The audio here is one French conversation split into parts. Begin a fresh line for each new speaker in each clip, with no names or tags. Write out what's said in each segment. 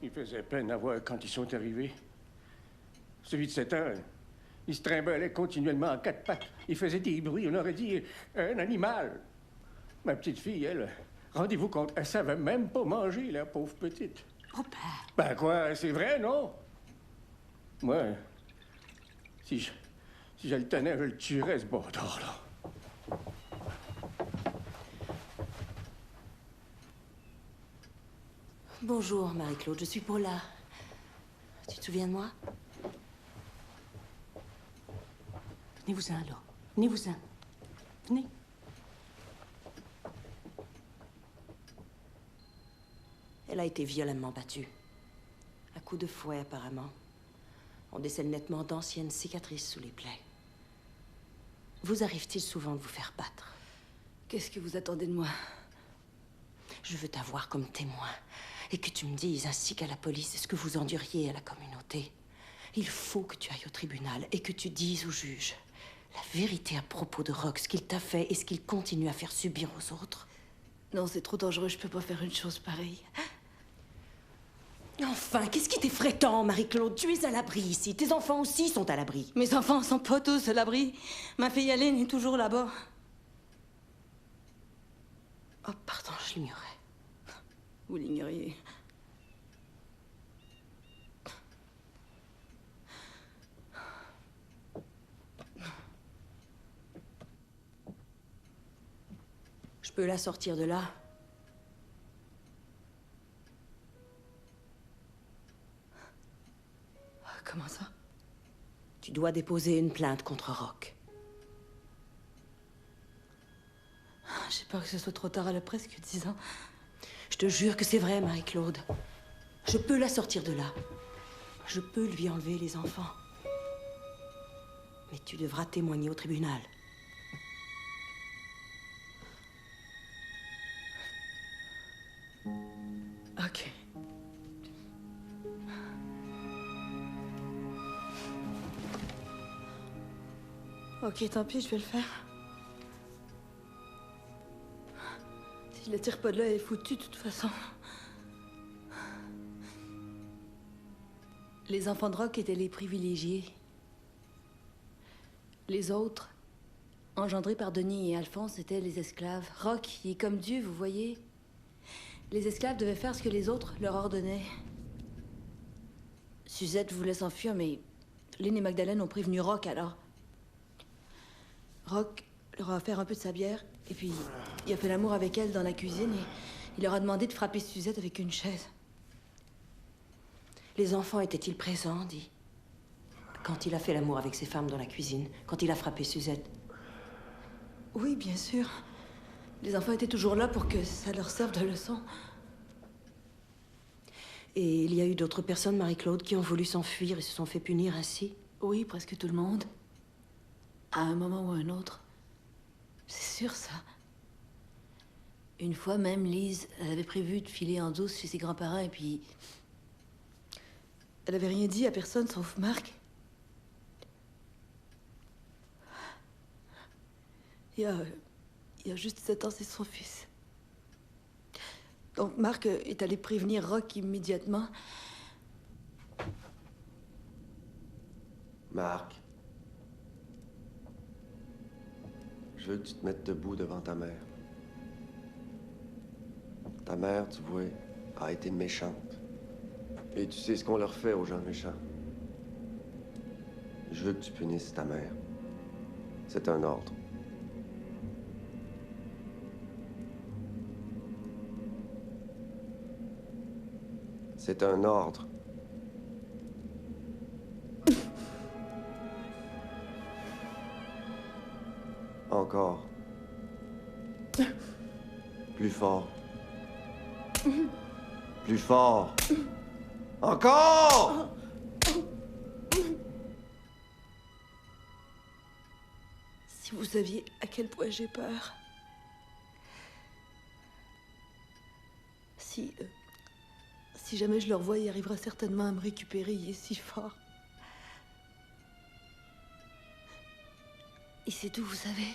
Il faisait peine à voir quand ils sont arrivés. Celui de 7 ans, il se trimbalait continuellement à quatre pattes. Il faisait des bruits, on aurait dit un animal. Ma petite fille, elle, rendez-vous compte, elle savait même pas manger, la pauvre petite.
Oh, père.
Ben quoi, c'est vrai, non? Moi, si je le tenais, je le tuerais, ce bâtard-là.
Bonjour, Marie-Claude, je suis Paula. Tu te souviens de moi? Venez-vous-en, là. Venez-vous-en. Venez. Elle a été violemment battue. À coups de fouet, apparemment. On décèle nettement d'anciennes cicatrices sous les plaies. Vous arrive-t-il souvent de vous faire battre?
Qu'est-ce que vous attendez de moi?
Je veux t'avoir comme témoin et que tu me dises, ainsi qu'à la police, ce que vous enduriez à la communauté. Il faut que tu ailles au tribunal et que tu dises au juge la vérité à propos de Rock, ce qu'il t'a fait et ce qu'il continue à faire subir aux autres.
Non, c'est trop dangereux, je peux pas faire une chose pareille.
Enfin, qu'est-ce qui t'effraie tant, Marie-Claude? Tu es à l'abri ici. Tes enfants aussi sont à l'abri.
Mes enfants sont pas tous à l'abri. Ma fille Aline est toujours là-bas.
Oh, pardon, je l'ignorais.
Vous l'ignoriez.
Je peux la sortir de là?
Comment ça?
Tu dois déposer une plainte contre Rock.
J'ai peur que ce soit trop tard, elle a presque 10 ans.
Je te jure que c'est vrai, Marie-Claude. Je peux la sortir de là. Je peux lui enlever les enfants. Mais tu devras témoigner au tribunal.
Ok. Ok, tant pis, je vais le faire. Si je la tire pas de là, elle est foutue de toute façon. Les enfants de Rock étaient les privilégiés. Les autres, engendrés par Denis et Alphonse, étaient les esclaves. Rock, il est comme Dieu, vous voyez. Les esclaves devaient faire ce que les autres leur ordonnaient. Suzette voulait s'enfuir, mais Lynn et Magdalene ont prévenu Rock, alors. Rock leur a offert un peu de sa bière, et puis il a fait l'amour avec elle dans la cuisine, et il leur a demandé de frapper Suzette avec une chaise.
Les enfants étaient-ils présents, dit? Quand il a fait l'amour avec ses femmes dans la cuisine, quand il a frappé Suzette?
Oui, bien sûr. Les enfants étaient toujours là pour que ça leur serve de leçon.
Et il y a eu d'autres personnes, Marie-Claude, qui ont voulu s'enfuir et se sont fait punir ainsi?
Oui, presque tout le monde. À un moment ou un autre. C'est sûr, ça. Une fois même, Lise, elle avait prévu de filer en douce chez ses grands-parents, et puis... Elle avait rien dit à personne, sauf Marc. Il y a juste 7 ans, c'est son fils. Donc Marc est allé prévenir Rock immédiatement.
Marc, je veux que tu te mettes debout devant ta mère. Ta mère, tu vois, a été méchante. Et tu sais ce qu'on leur fait aux gens méchants. Je veux que tu punisses ta mère. C'est un ordre. C'est un ordre. Encore. Plus fort. Plus fort. Encore!
Si vous saviez à quel point j'ai peur. Si jamais je le revois, il arrivera certainement à me récupérer. Il est si fort. Et c'est tout, vous savez.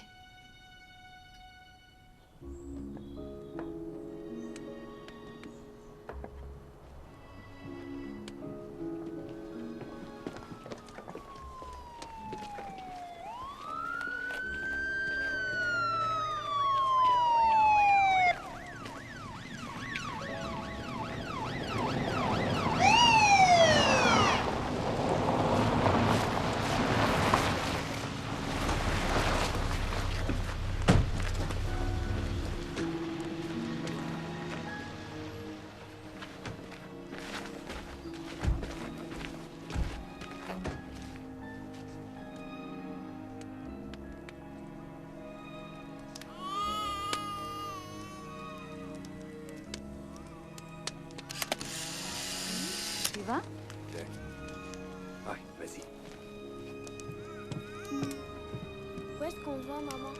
y va?
Ouais, vas-y.
Où est-ce qu'on va, maman?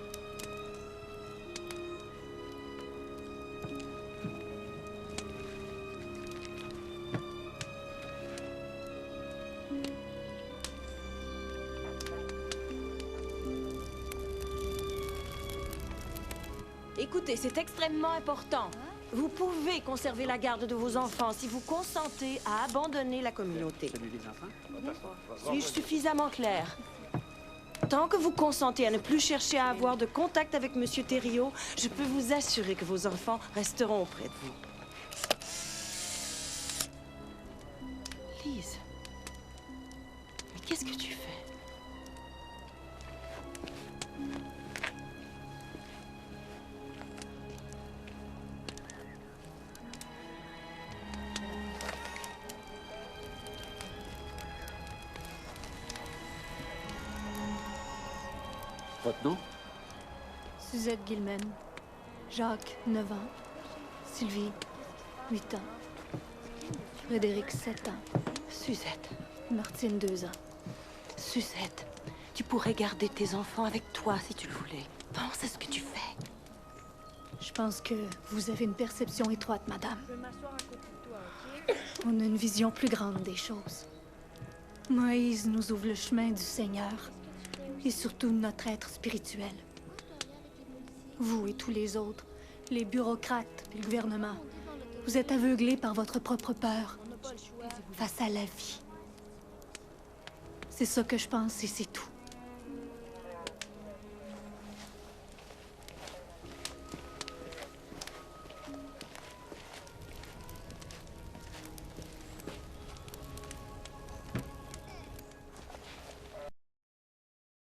Écoutez, c'est extrêmement important. Vous pouvez conserver la garde de vos enfants si vous consentez à abandonner la communauté.
Salut les enfants.
Suis-je suffisamment clair? Tant que vous consentez à ne plus chercher à avoir de contact avec Monsieur Thériault, je peux vous assurer que vos enfants resteront auprès de vous. Lise, mais qu'est-ce que tu fais?
Votre nom?
Suzette Gilman. Jacques, 9 ans. Sylvie, 8 ans. Frédéric, 7 ans.
Suzette,
Martine, 2 ans.
Suzette, tu pourrais garder tes enfants avec toi si tu le voulais. Pense à ce que tu fais.
Je pense que vous avez une perception étroite, madame. On a une vision plus grande des choses. Moïse nous ouvre le chemin du Seigneur et surtout notre être spirituel. Vous et tous les autres, les bureaucrates et le gouvernement, vous êtes aveuglés par votre propre peur face à la vie. C'est ça que je pense et c'est tout.